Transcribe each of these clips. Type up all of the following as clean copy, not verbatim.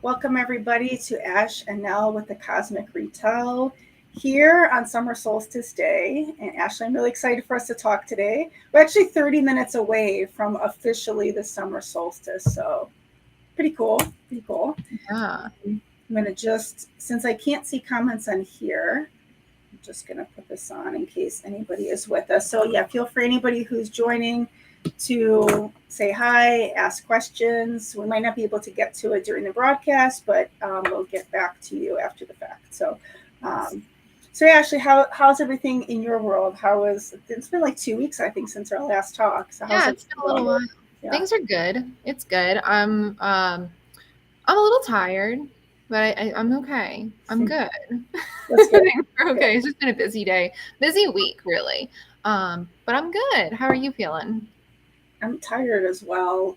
Welcome everybody to Ash and Nell with the Cosmic Retell here on Summer Solstice Day. And Ashley, I'm really excited for us to talk today. We're actually 30 minutes away from officially the summer solstice, so pretty cool. Pretty cool. Yeah. I'm gonna since I can't see comments on here, I'm just gonna put this on in case anybody is with us. So yeah, feel free anybody who's joining to say hi, ask questions. We might not be able to get to it during the broadcast, but we'll get back to you after the fact. Um, so yeah, Ashley, how's everything in your world? It's been like 2 weeks, I think, since our last talk. So how's Yeah, it it's been a little going? while. Yeah, Things are good. It's good. I'm a little tired, but I'm okay. I'm good. that's good. Things are Good. okay. It's just been a busy day, busy week, really. But I'm good. How are you feeling? I'm tired as well.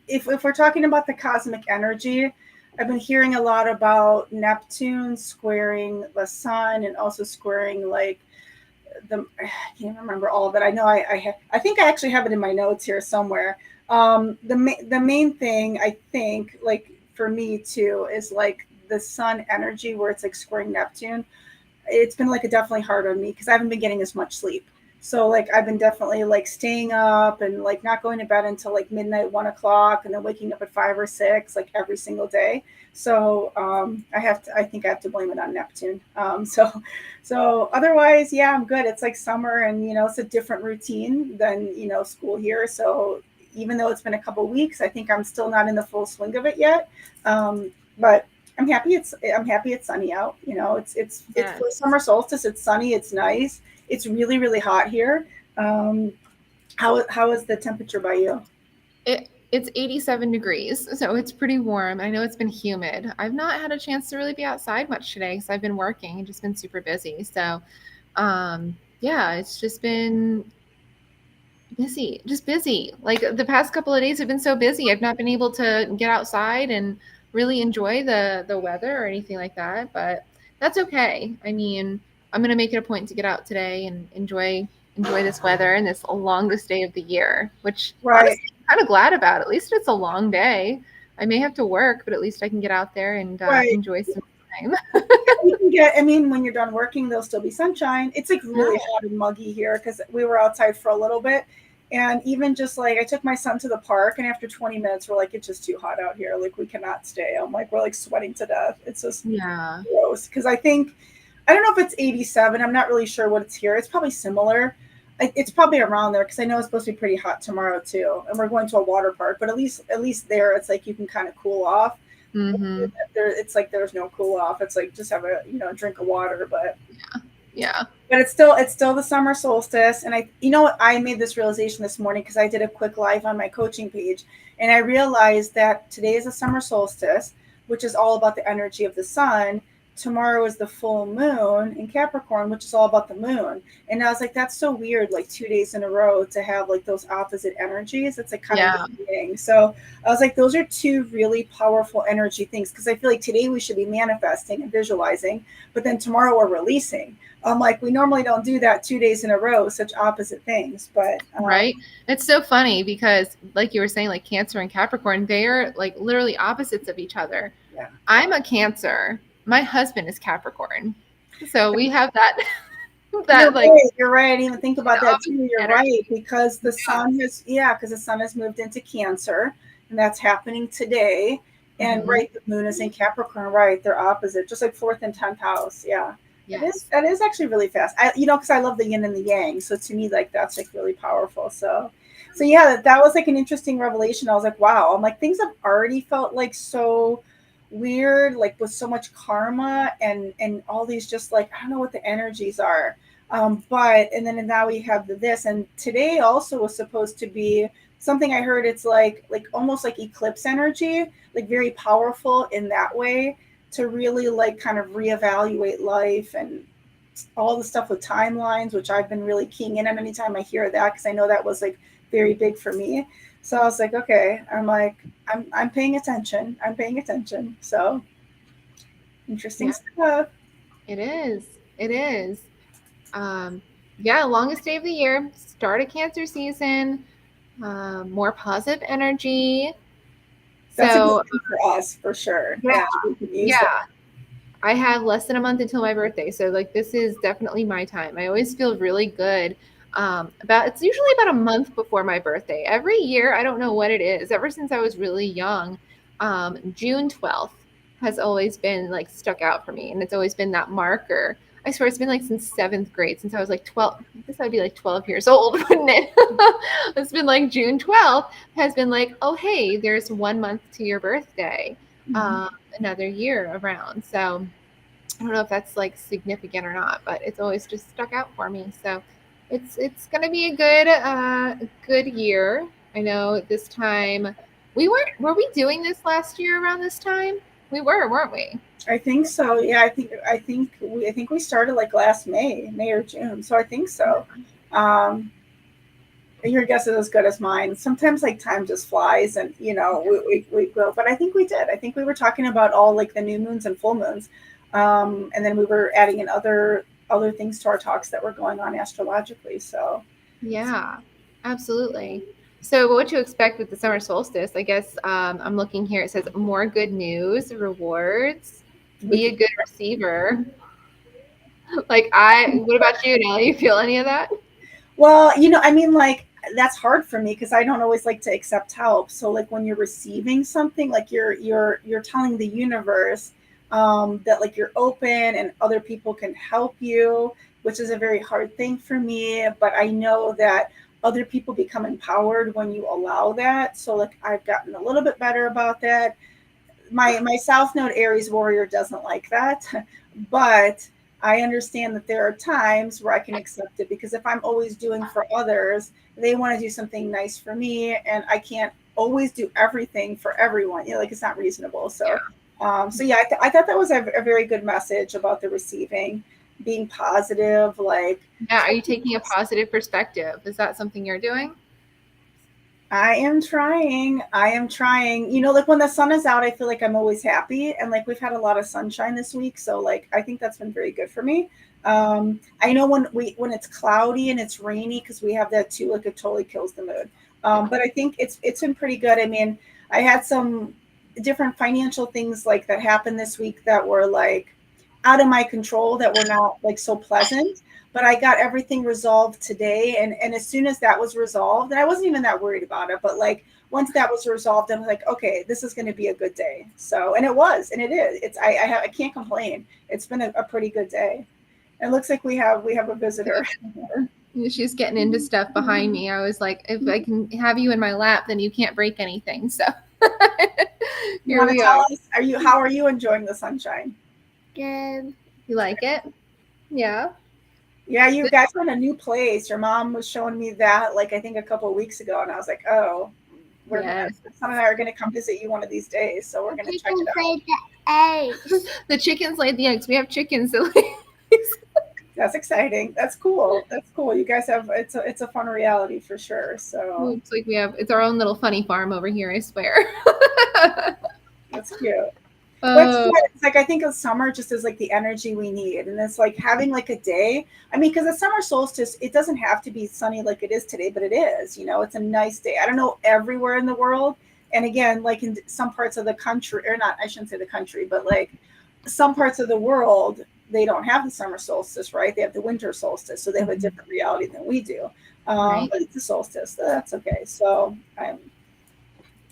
If we're talking about the cosmic energy, I've been hearing a lot about Neptune squaring the sun and also squaring like I can't remember all of it. I know I think I actually have it in my notes here somewhere. The main thing I think like for me too is like the sun energy where it's like squaring Neptune. It's been like a definitely hard on me because I haven't been getting as much sleep. So like I've been definitely like staying up and like not going to bed until like midnight, 1 o'clock, and then waking up at 5 or 6 like every single day. So I think I have to blame it on Neptune. So otherwise, yeah, I'm good. It's like summer, and it's a different routine than school here. So even though it's been a couple weeks, I think I'm still not in the full swing of it yet. But I'm happy it's sunny out. It's for Yes. summer solstice. It's sunny. It's nice. It's really really hot here. Um, how is the temperature by you? It's 87 degrees, so it's pretty warm. I know it's been humid. I've not had a chance to really be outside much today because I've been working and just been super busy. So, yeah, it's just been busy, just busy. Like the past couple of days have been so busy. I've not been able to get outside and really enjoy the weather or anything like that, but that's okay. I mean, I'm going to make it a point to get out today and enjoy this weather and this longest day of the year, which Right, honestly I'm kind of glad about. At least it's a long day. I may have to work, but at least I can get out there and right. enjoy some time. You can get. I mean, when you're done working, there'll still be sunshine. It's like Yeah. really hot and muggy here because we were outside for a little bit, and even just like I took my son to the park, and after 20 minutes, we're like, it's just too hot out here. Like we cannot stay. I'm like, we're like sweating to death. It's just Yeah. gross because I don't know if it's 87. I'm not really sure what it's here. It's probably similar. It's probably around there because I know it's supposed to be pretty hot tomorrow too, and we're going to a water park. But at least there, it's like you can kind of cool off. Mhm. It's like there's no cool off. It's like just have a drink of water, Yeah. but it's still the summer solstice. And I made this realization this morning because I did a quick live on my coaching page, and I realized that today is a summer solstice, which is all about the energy of the sun. Tomorrow is the full moon in Capricorn, which is all about the moon. And I was like, that's so weird, like 2 days in a row to have like those opposite energies. It's like kind of Yeah. yin. So I was like, those are two really powerful energy things because I feel like today we should be manifesting and visualizing, but then tomorrow we're releasing. I'm like, we normally don't do that 2 days in a row, such opposite things. But Right? It's so funny because, like you were saying, like Cancer and Capricorn, they are like literally opposites of each other. yeah, I'm a Cancer. My husband is Capricorn. So we have that, you're that like right. You're right. I didn't even think about the that opposite too. You're right energy. because Yeah. because the sun has moved into Cancer, and that's happening today. And Hmm. right, the moon is in Capricorn. Right, they're opposite, just like fourth and 10th house. Yeah, that is Yes. that is actually really fast. Because I love the yin and the yang. So to me, like that's like really powerful. So yeah, that was like an interesting revelation. I was like, wow. I'm like things have already felt like so weird, like with so much karma and all these just like I don't know what the energies are. But and then now we have this, and today also was supposed to be something I heard. It's like almost like eclipse energy, like very powerful in that way to really like kind of reevaluate life and all the stuff with timelines, which I've been really keying in on anytime I hear that because I know that was like very big for me. So I was like, okay, I'm paying attention. I'm paying attention. So interesting Yeah, stuff. it is. It is. Um, yeah, longest day of the year, start of Cancer season, more positive energy. That's a good So thing for us for sure. yeah, Yeah, we can use that. yeah. I have less than a month until my birthday, so like this is definitely my time. I always feel really good. About it's usually about a month before my birthday. Every year, I don't know what it is. Ever since I was really young, June 12th has always been like stuck out for me, and it's always been that marker. I swear it's been like since seventh grade, since I was like 12. I guess I'd be like 12 years old, wouldn't it? It's been like June 12th has been like, oh hey, there's 1 month to your birthday. Mhm. Um, Another year around. So I don't know if that's like significant or not, but it's always just stuck out for me. So it's gonna be a good year. I know this time were we doing this last year around this time? We were, weren't we? I think so. Yeah, I think we started like last May or June. So I think so. Um, your guess is as good as mine. Sometimes like time just flies, and we go. But I think we did. I think we were talking about all like the new moons and full moons, and then we were adding in other things to our talks that were going on astrologically. So Yeah, absolutely. So what to expect with the summer solstice? I guess I'm looking here. It says more good news, rewards, we be could. a good receiver. What about you, Nelly? You feel any of that? Well, I mean, like that's hard for me because I don't always like to accept help. So, like when you're receiving something, like you're telling the universe that like you're open and other people can help you, which is a very hard thing for me. But I know that other people become empowered when you allow that. So, like I've gotten a little bit better about that. My South Node Aries warrior doesn't like that, but I understand that there are times where I can accept it because if I'm always doing for others, they want to do something nice for me, and I can't always do everything for everyone. Like it's not reasonable. So, Yeah. yeah, I thought that was a very good message about the receiving, being positive, like Yeah. Are you taking a positive perspective? Is that something you're doing? I am trying. I am trying. Like when the sun is out, I feel like I'm always happy. And like we've had a lot of sunshine this week. So like I think that's been very good for me. I know when it's cloudy and it's rainy, because we have that too, like it totally kills the mood. Yeah. But I think it's been pretty good. I mean, I had some different financial things like that happened this week that were like out of my control that were not like so pleasant, but I got everything resolved today. And as soon as that was resolved, and I wasn't even that worried about it, but like once that was resolved, I was like, okay, this is going to be a good day. So, and it was, and it is. I can't complain. It's been a pretty good day. It looks like we have a visitor. She's getting into stuff behind me. I was like, if I can have you in my lap, then you can't break anything. So You here want to we tell are. us? How are you enjoying the sunshine? Good. You like it? Yeah. Yeah, you guys are in a new place. Your mom was showing me that like I think a couple of weeks ago, and I was like, oh, Yes. son and I are gonna come visit you one of these days, so we're gonna check it out. The chickens laid the eggs. We have chickens that lay eggs. That's exciting. That's cool. That's cool. You guys have it's a fun reality for sure. So It's like it's our own little funny farm over here, I swear. that's cute. But it's Oh, good. It's like I think of summer just as like the energy we need, and it's like having like a day. I mean, because the summer solstice, it doesn't have to be sunny like it is today, but it is. It's a nice day. I don't know everywhere in the world, and again, like in some parts of the country, or not, I shouldn't say the country, but like some parts of the world, they don't have the summer solstice, right? They have the winter solstice, so they have a different reality than we do. right. But it's a solstice, so that's okay. So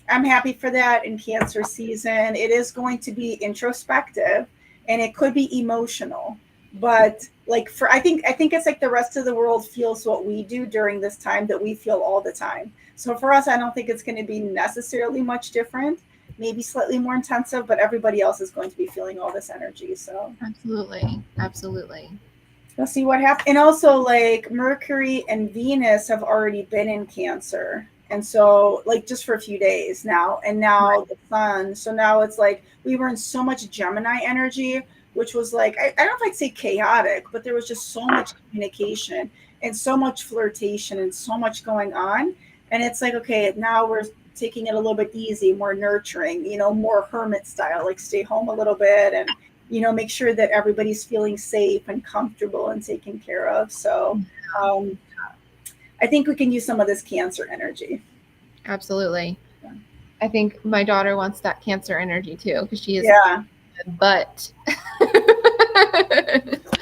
I'm happy for that in Cancer season. It is going to be introspective and it could be emotional. But like I think it's like the rest of the world feels what we do during this time that we feel all the time. So for us, I don't think it's going to be necessarily much different, maybe slightly more intensive, but everybody else is going to be feeling all this energy. So Absolutely. Absolutely. we'll see what happens. And also, like Mercury and Venus have already been in Cancer. And so, like, just for a few days now, and now the sun. So now it's like we were in so much Gemini energy, which was like, I don't know if I'd say chaotic, but there was just so much communication and so much flirtation and so much going on. And it's like, okay, now we're taking it a little bit easy, more nurturing, more hermit style, like stay home a little bit and make sure that everybody's feeling safe and comfortable and taken care of. So um, I think we can use some of this Cancer energy. Absolutely. Yeah. I think my daughter wants that Cancer energy too, because she is, Yeah. but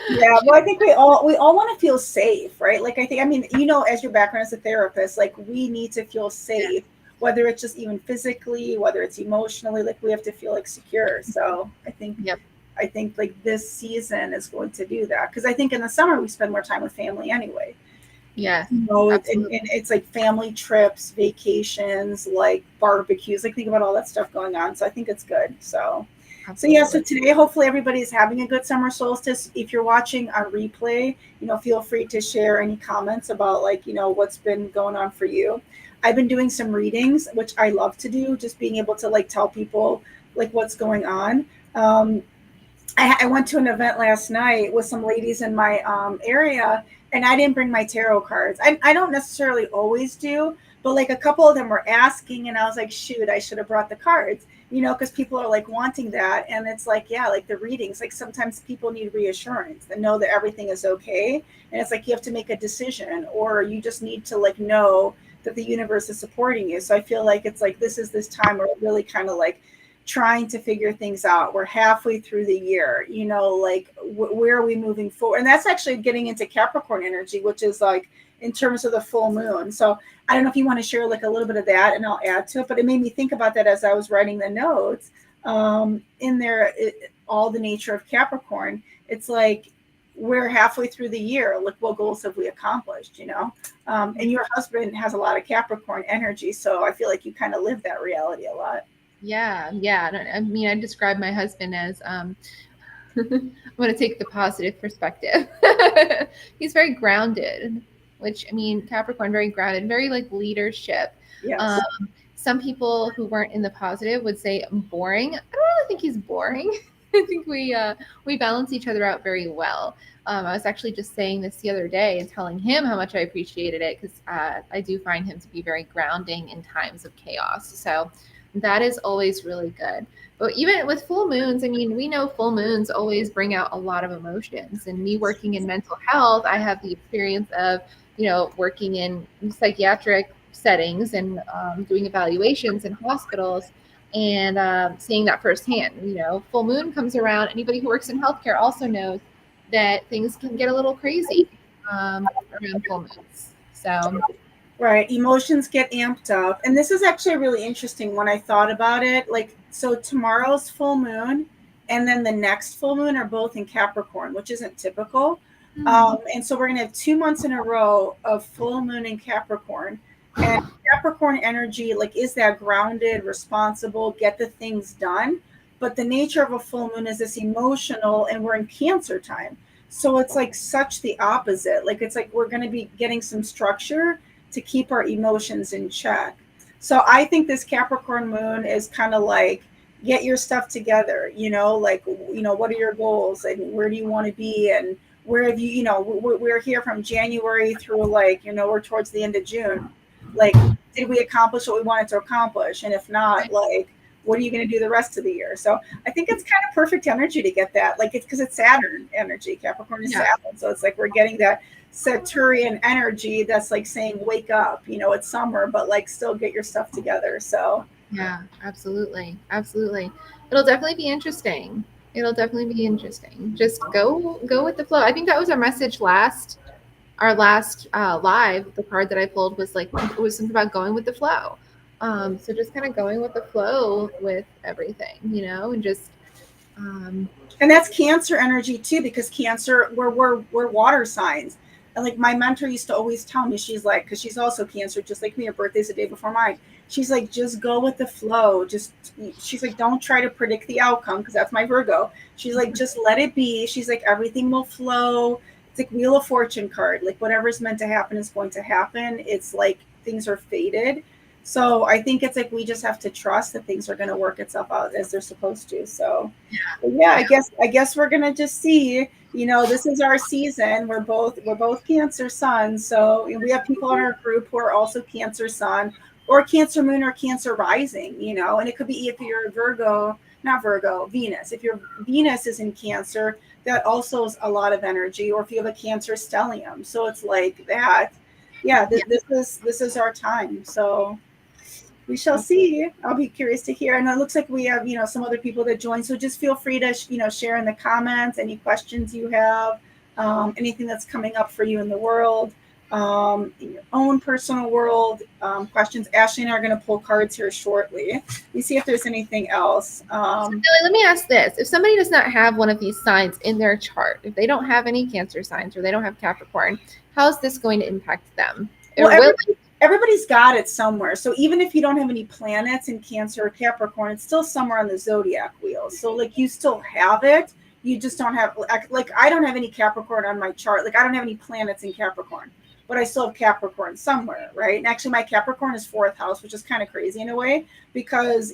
Yeah, well, I think we all want to feel safe, right? Like I mean, as your background as a therapist, like we need to feel safe, whether it's just even physically, whether it's emotionally, like we have to feel like secure. So yep, I think like this season is going to do that because I think in the summer we spend more time with family anyway. yes, And absolutely, it's like family trips, vacations, like barbecues, like think about all that stuff going on. So I think it's good. So yeah, so absolutely. today hopefully everybody's having a good summer solstice. If you're watching on replay, feel free to share any comments about like, what's been going on for you. I've been doing some readings, which I love to do, just being able to like tell people like what's going on. Um, I went to an event last night with some ladies in my area, and I didn't bring my tarot cards. I don't necessarily always do, but like a couple of them were asking, and I was like, shoot, I should have brought the cards, because people are like wanting that. And it's like, yeah, like the readings, like sometimes people need reassurance and know that everything is okay. And it's like you have to make a decision, or you just need to like know that the universe is supporting you. So I feel like it's like this time where we're really kind of like trying to figure things out. We're halfway through the year, like where are we moving forward? And that's actually getting into Capricorn energy, which is like in terms of the full moon. So I don't know if you want to share like a little bit of that and I'll add to it, but it made me think about that as I was writing the notes. In there, all the nature of Capricorn, it's like we're halfway through the year. Look, what goals have we accomplished? And your husband has a lot of Capricorn energy. So I feel like you kind of live that reality a lot. Yeah, yeah. I mean, I describe my husband as I'm going to take the positive perspective. He's very grounded, which I mean, Capricorn, very grounded, very like leadership. Um, Yes. some people who weren't in the positive would say boring. I don't really think he's boring. I think we balance each other out very well. I was actually just saying this the other day and telling him how much I appreciated it because I do find him to be very grounding in times of chaos. So that is always really good. But even with full moons, I mean, we know full moons always bring out a lot of emotions. And me working in mental health, I have the experience of, working in psychiatric settings and doing evaluations in hospitals and seeing that firsthand. Full moon comes around. Anybody who works in healthcare also knows that things can get a little crazy around full moons. So, Right. Emotions get amped up. And this is actually really interesting when I thought about it. Like, so tomorrow's full moon and then the next full moon are both in Capricorn, which isn't typical. And so we're going to have 2 months in a row of full moon in Capricorn. And Capricorn energy, like, is that grounded, responsible, get the things done. But the nature of a full moon is this emotional, and we're in Cancer time. So it's like such the opposite. Like, it's like we're going to be getting some structure to keep our emotions in check. So I think this Capricorn moon is kind of like get your stuff together, like what are your goals and where do you want to be and where have we're here from January through like, we're towards the end of June. Like did we accomplish what we wanted to accomplish? And if not, like what are you going to do the rest of the year? So I think it's kind of perfect energy to get that. Like it's because it's Saturn energy. Capricorn is yeah. Saturn. So it's like we're getting that Saturnian energy that's like saying, wake up, it's summer, but like still get your stuff together. So Yeah, absolutely. Absolutely. It'll definitely be interesting. It'll definitely be interesting. Just go with the flow. I think that was our message our last live. The card that I pulled was like it was something about going with the flow. So just kind of going with the flow with everything, and just um and that's Cancer energy too, because Cancer, we're water signs. And like my mentor used to always tell me, she's like, because she's also Cancer, just like me, her birthday's the day before mine. She's like, just go with the flow. She's like, don't try to predict the outcome, because that's my Virgo. She's like, just let it be. She's like, everything will flow. It's like Wheel of Fortune card. Like whatever's meant to happen is going to happen. It's like things are fated. So I think it's like we just have to trust that things are going to work itself out as they're supposed to. So yeah, yeah. I guess we're gonna just see. This is our season. We're both Cancer Sun, so we have people in our group who are also Cancer Sun or Cancer Moon or Cancer Rising. And it could be if you're a Virgo, not Virgo, Venus. If your Venus is in Cancer, that also is a lot of energy. Or if you have a Cancer stellium, so it's like that. Yeah, Yeah. this is our time. So we shall see. I'll be curious to hear. And it looks like we have, some other people that join. So just feel free to, share in the comments any questions you have, anything that's coming up for you in the world, in your own personal world, questions. Ashley and I are going to pull cards here shortly. Let me see if there's anything else. So Billy, let me ask this. If somebody does not have one of these signs in their chart, if they don't have any Cancer signs or they don't have Capricorn, how is this going to impact them? Well, everybody's got it somewhere. So even if you don't have any planets in Cancer or Capricorn, it's still somewhere on the zodiac wheel. So like you still have it. You just don't have, like, I don't have any Capricorn on my chart. Like I don't have any planets in Capricorn, but I still have Capricorn somewhere, right? And actually my Capricorn is 4th house, which is kind of crazy in a way, because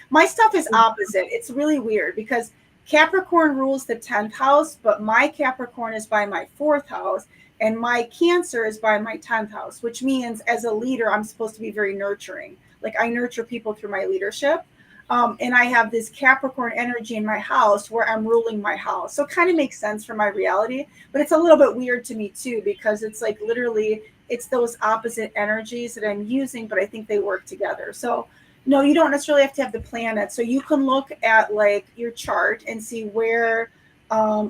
my stuff is opposite. It's really weird because Capricorn rules the 10th house, but my Capricorn is by my 4th house. And my Cancer is by my 10th house, which means as a leader, I'm supposed to be very nurturing. Like I nurture people through my leadership. And I have this Capricorn energy in my house where I'm ruling my house. So it kind of makes sense for my reality, but it's a little bit weird to me too, because it's like literally it's those opposite energies that I'm using, but I think they work together. So no, you don't necessarily have to have the planet. So you can look at like your chart and see where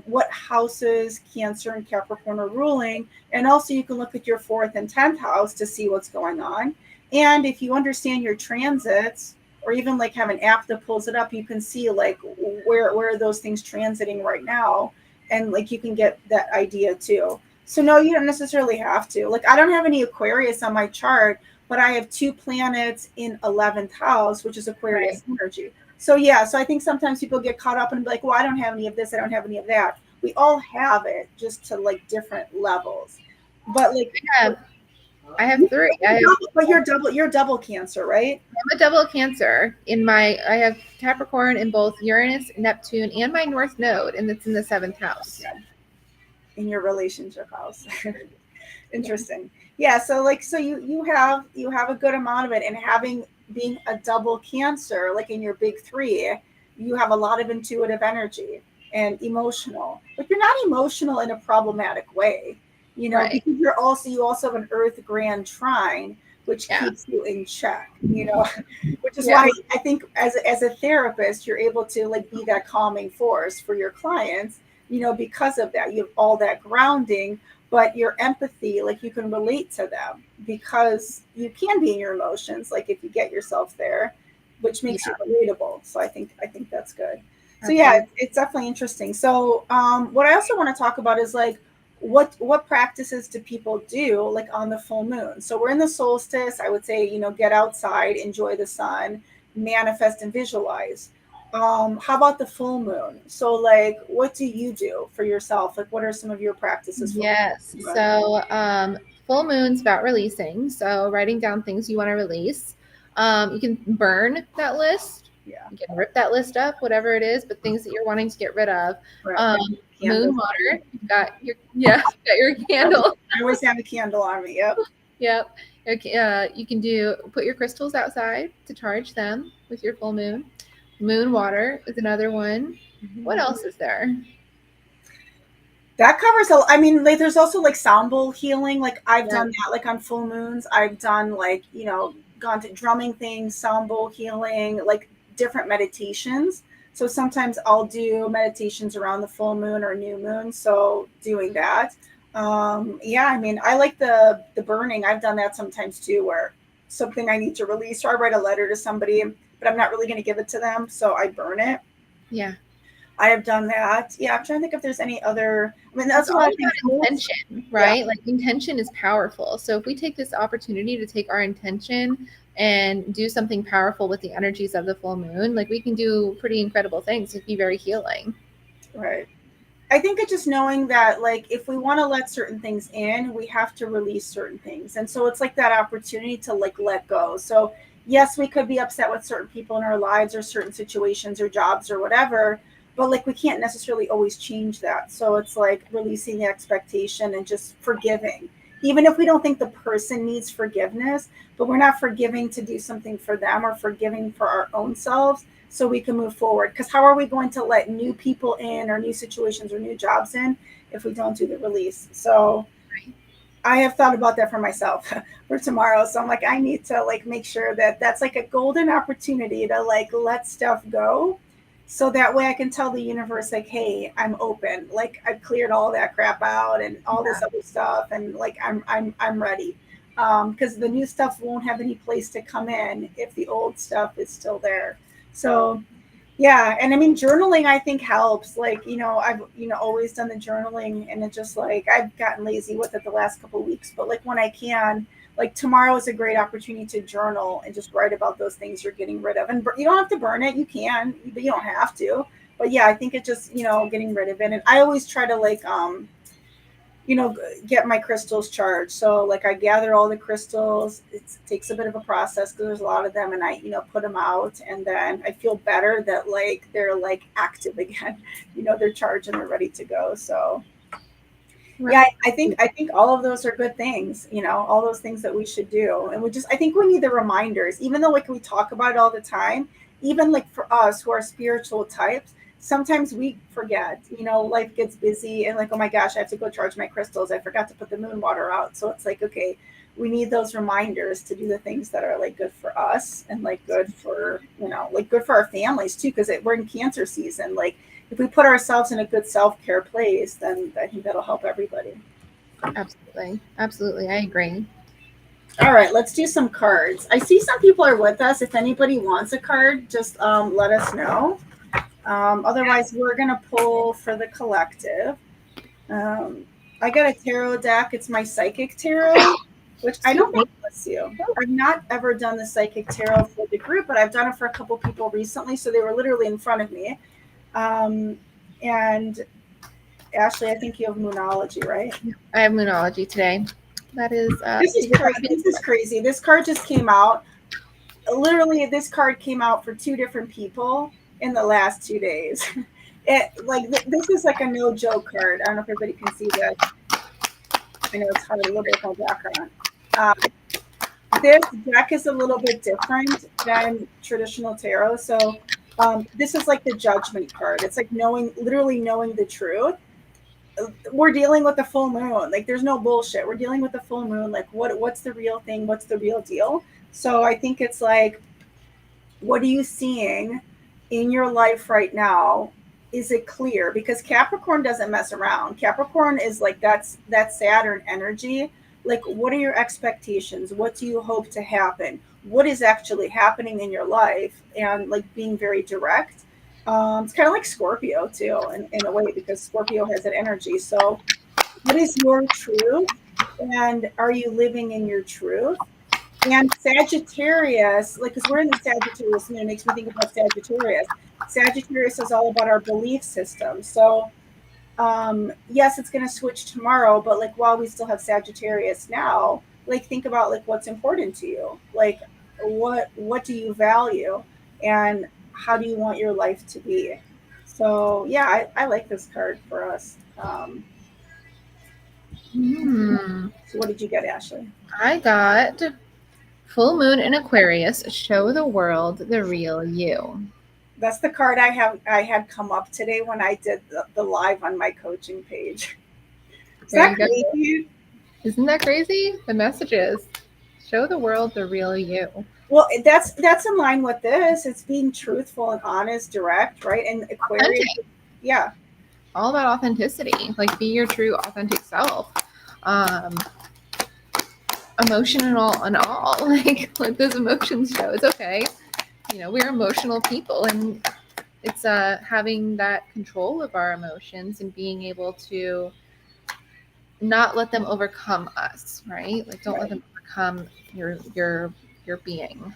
what houses Cancer and Capricorn are ruling. And also you can look at your 4th and 10th house to see what's going on. And if you understand your transits, or even like have an app that pulls it up, you can see like where are those things transiting right now. And like you can get that idea too. So no, you don't necessarily have to. Like I don't have any Aquarius on my chart, but I have 2 planets in 11th house, which is Aquarius energy. So yeah, so I think sometimes people get caught up and be like, well, I don't have any of this, I don't have any of that. We all have it, just to like different levels. But like I have 3. But you're double Cancer, right? I'm a double Cancer. I have Capricorn in both Uranus, Neptune, and my North Node, and it's in the 7th house. Okay. In your relationship house. Interesting. Yeah, so you have a good amount of it, and being a double Cancer, like in your big 3, you have a lot of intuitive energy and emotional, but you're not emotional in a problematic way, Right. because you also have an Earth grand trine, which keeps you in check, which is why I think as a therapist, you're able to like be that calming force for your clients, because of that. You have all that grounding, but your empathy, like you can relate to them because you can be in your emotions, like if you get yourself there, which makes you relatable. So I think that's good. So yeah, it's definitely interesting. So what I also want to talk about is like what practices do people do like on the full moon? So we're in the solstice. I would say, get outside, enjoy the sun, manifest and visualize. How about the full moon? So like what do you do for yourself? Like what are some of your practices for So full moon's about releasing, so writing down things you want to release. You can burn that list. You can rip that list up, whatever it is, but things that you're wanting to get rid of. Moon water. You've got your candle. I always have a candle on me. Yep. You can put your crystals outside to charge them with your full moon. Moon water is another one. What else is there? That covers like there's also like sound bowl healing. Like I've done that like on full moons. I've done like, gone to drumming things, sound bowl healing, like different meditations. So sometimes I'll do meditations around the full moon or new moon. So doing that. I like the burning. I've done that sometimes too, where something I need to release, or I write a letter to somebody, but I'm not really going to give it to them. So I burn it. Yeah. I have done that. Yeah, I'm trying to think if there's any other. That's all about intention, right? Like intention is powerful. So if we take this opportunity to take our intention and do something powerful with the energies of the full moon, like we can do pretty incredible things. It'd be very healing. Right. I think it's just knowing that, like, if we want to let certain things in, we have to release certain things. And so it's like that opportunity to like let go. So yes, we could be upset with certain people in our lives or certain situations or jobs or whatever, but like we can't necessarily always change that. So it's like releasing the expectation and just forgiving, even if we don't think the person needs forgiveness, but we're not forgiving to do something for them or forgiving for our own selves so we can move forward. Because how are we going to let new people in or new situations or new jobs in if we don't do the release? So I have thought about that for myself for tomorrow. So I'm like, I need to like make sure that that's like a golden opportunity to like let stuff go. So that way I can tell the universe like, hey, I'm open. Like I've cleared all that crap out and all this other stuff, and like I'm ready. Because the new stuff won't have any place to come in if the old stuff is still there. So yeah, and I mean journaling I think helps. Like, I've always done the journaling, and it just like I've gotten lazy with it the last couple of weeks, but like when I can, like tomorrow is a great opportunity to journal and just write about those things you're getting rid of. And you don't have to burn it, you can, but you don't have to. But yeah, I think it just, getting rid of it. And I always try to like get my crystals charged. So like I gather all the crystals. It takes a bit of a process because there's a lot of them, and I put them out, and then I feel better that like they're like active again. They're charged and they're ready to go. So yeah, Right. I think all of those are good things. All those things that we should do, and I think we need the reminders. Even though like we talk about it all the time, even like for us who are spiritual types, sometimes we forget. Life gets busy, and like, oh my gosh, I have to go charge my crystals. I forgot to put the moon water out. So it's like, okay, we need those reminders to do the things that are like good for us, and like good for like good for our families too, because we're in Cancer season. Like if we put ourselves in a good self-care place, then I think that'll help everybody. Absolutely. Absolutely. I agree. All right, let's do some cards. I see some people are with us. If anybody wants a card, just let us know. Otherwise, we're going to pull for the collective. Um, I got a tarot deck. It's my psychic tarot, which I Excuse don't me. know. Bless you. I've not ever done the psychic tarot for the group, but I've done it for a couple people recently. So they were literally in front of me. And Ashley, I think you have Moonology, right? I have Moonology today. That is This is super crazy. fabulous. This is crazy. This card just came out. Literally, this card came out for two different people in the last 2 days. This is like a no joke card. I don't know if everybody can see this. I know it's hard a little bit of my background. Um, this deck is a little bit different than traditional tarot. So this is like the judgment card. It's like literally knowing the truth. We're dealing with the full moon. Like there's no bullshit. We're dealing with the full moon. Like what's the real thing? What's the real deal? So I think it's like, what are you seeing in your life right now? Is it clear? Because Capricorn doesn't mess around. Capricorn is like that Saturn energy. Like, what are your expectations? What do you hope to happen? What is actually happening in your life? And like being very direct. It's kind of like Scorpio too, in a way, because Scorpio has that energy. So, what is your truth? And are you living in your truth? And Sagittarius, like, because we're in the Sagittarius, it makes me think about Sagittarius. Sagittarius is all about our belief system. So, yes, it's going to switch tomorrow, but like while we still have Sagittarius now, like think about like what's important to you, like what do you value, and how do you want your life to be? So yeah, I like this card for us. Hmm. So what did you get, Ashley? I got Full Moon in Aquarius. Show the world the real you. That's the card I had come up today when I did the live on my coaching page. Is There that you go. crazy? Isn't that crazy? The messages. Show the world the real you. Well, that's in line with this. It's being truthful and honest, direct, right? And Aquarius, Authentic. yeah, All about authenticity. Like be your true authentic self. Um, emotional and all. Like let those emotions show. It's okay. We're emotional people, and it's having that control of our emotions and being able to not let them overcome us, right? Like don't let right. them overcome your being.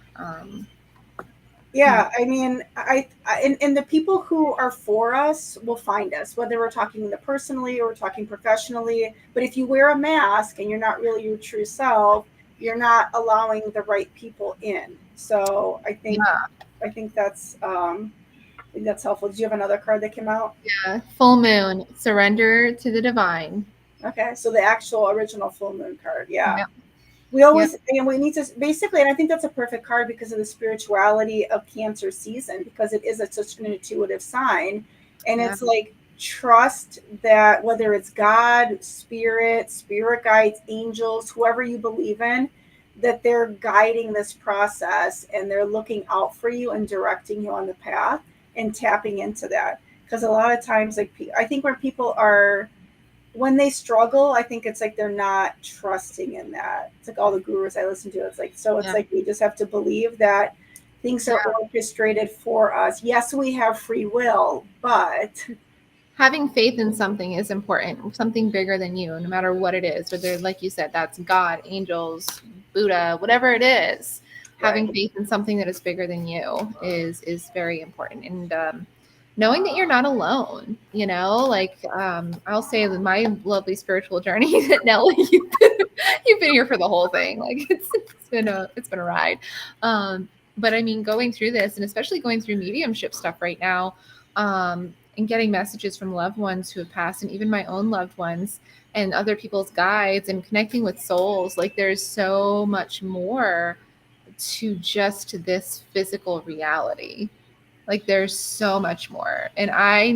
Yeah, I mean, and the people who are for us will find us, whether we're talking personally or we're talking professionally. But if you wear a mask and you're not really your true self, you're not allowing the right people in. So Yeah, I think that's helpful. Do you have another card that came out? yeah. Full moon, surrender to the divine. Okay, so the actual original full moon card. Yeah. Yep, We yep, always, and we need to basically, and I think that's a perfect card because of the spirituality of Cancer season, because it is such an intuitive sign. And yeah. it's like trust that whether it's God, spirit guides, angels, whoever you believe in, that they're guiding this process and they're looking out for you and directing you on the path and tapping into that. Because a lot of times, like, I think where people are, when they struggle, I think it's like they're not trusting in that. It's like all the gurus I listen to. It's like, so it's Yeah. like we just have to believe that things are orchestrated for us. Yes, we have free will, but Having faith in something is important, something bigger than you, no matter what it is, whether, like you said, that's God, angels, Buddha, whatever it is. right. Having faith in something that is bigger than you is very important. And knowing that you're not alone, like I'll say that my lovely spiritual journey that Nellie, you've been here for the whole thing. Like it's been a ride. But I mean, going through this, and especially going through mediumship stuff right now, and getting messages from loved ones who have passed, and even my own loved ones and other people's guides, and connecting with souls, like there's so much more to just this physical reality. Like there's so much more. And I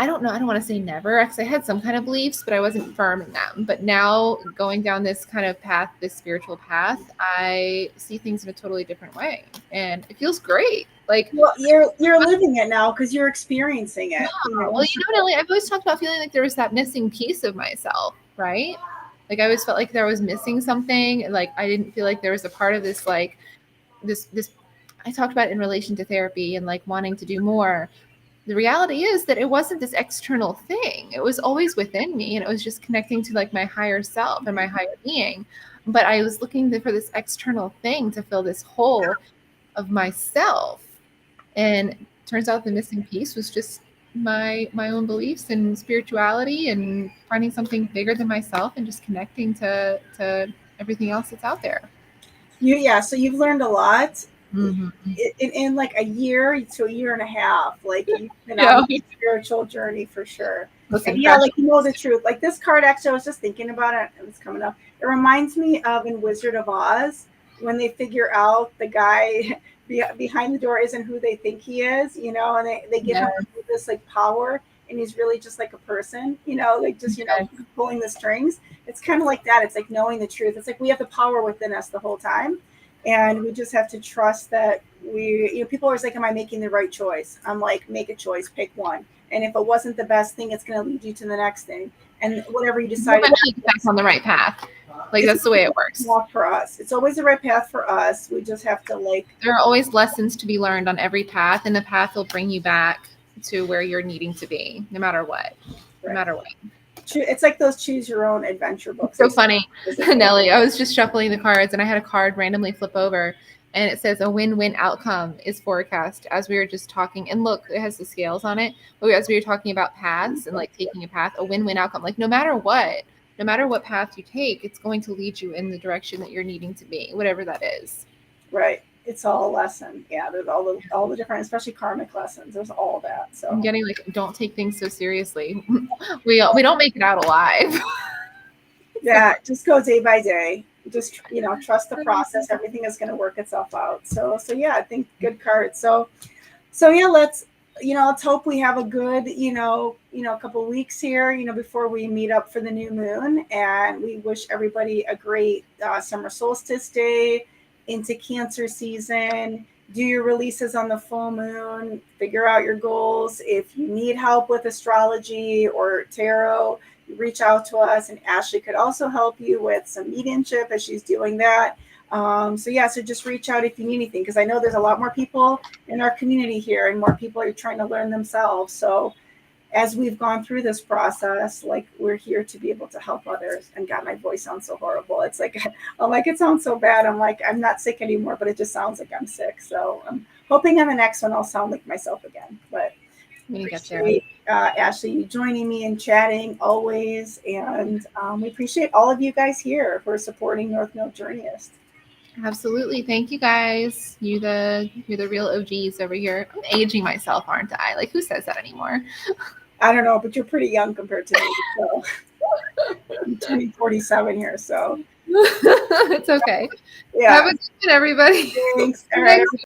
don't know, I don't want to say never, because I had some kind of beliefs, but I wasn't firm in them. But now going down this kind of path, this spiritual path, I see things in a totally different way. And it feels great. Like, Well, you're living it now because you're experiencing it. You know, well, Nelly, I've always talked about feeling like there was that missing piece of myself, right? Like I always felt like there was missing something. Like I didn't feel like there was a part of this, like this I talked about in relation to therapy and like wanting to do more. The reality is that it wasn't this external thing. It was always within me, and it was just connecting to like my higher self and my higher being. But I was looking for this external thing to fill this hole of myself. And turns out the missing piece was just my own beliefs and spirituality, and finding something bigger than myself, and just connecting to everything else that's out there. yeah. So you've learned a lot Mm-hmm. in like a year to a year and a half. Like you've been Yeah. on a spiritual journey for sure. Listen, And yeah, like you know the truth. Like this card, actually, I was just thinking about it. It was coming up. It reminds me of in Wizard of Oz when they figure out the guy behind the door isn't who they think he is, you know, and they give yeah, him this like power, and he's really just like a person, you know, like just pulling the strings. It's kind of like that. It's like knowing the truth. It's like we have the power within us the whole time, and we just have to trust that people are always like, am I making the right choice? I'm like, make a choice, pick one, and if it wasn't the best thing, it's going to lead you to the next thing, and whatever you decide, eventually get back on the right path. Like that's the way it works. For us, it's always the right path for us. We just have to like, there are always lessons to be learned on every path, and the path will bring you back to where you're needing to be, no matter what. No matter what. It's like those choose your own adventure books. So funny, Nellie. I was just shuffling the cards, and I had a card randomly flip over, and it says a win-win outcome is forecast, as we were just talking. And look, it has the scales on it. But as we were talking about paths and like taking a path, a win-win outcome. Like no matter what path you take, it's going to lead you in the direction that you're needing to be, whatever that is. Right. It's all a lesson. Yeah, there's all the different, especially karmic lessons. There's all that. So I'm getting like, don't take things so seriously. we don't make it out alive. Yeah, just go day by day. Just trust the process. Everything is going to work itself out. So yeah, I think good cards. So yeah, let's hope we have a good couple weeks here before we meet up for the new moon, and we wish everybody a great summer solstice day into Cancer season. Do your releases on the full moon. Figure out your goals. If you need help with astrology or tarot, reach out to us, and Ashley could also help you with some mediumship as she's doing that. So just reach out if you need anything, because I know there's a lot more people in our community here, and more people are trying to learn themselves. So as we've gone through this process, like, we're here to be able to help others. And God, my voice sounds so horrible. It's like, I'm like, it sounds so bad. I'm like, I'm not sick anymore, but it just sounds like I'm sick. So I'm hoping on the next one I'll sound like myself again. But appreciate Ashley, you joining me and chatting always. And we appreciate all of you guys here for supporting North Node Journeyist. Absolutely. Thank you guys. You're the real OGs over here. I'm aging myself, aren't I? Like, who says that anymore? I don't know, but you're pretty young compared to me. So I'm turning 47 here, so it's okay. Yeah. Have a good one, everybody. Thanks. All right.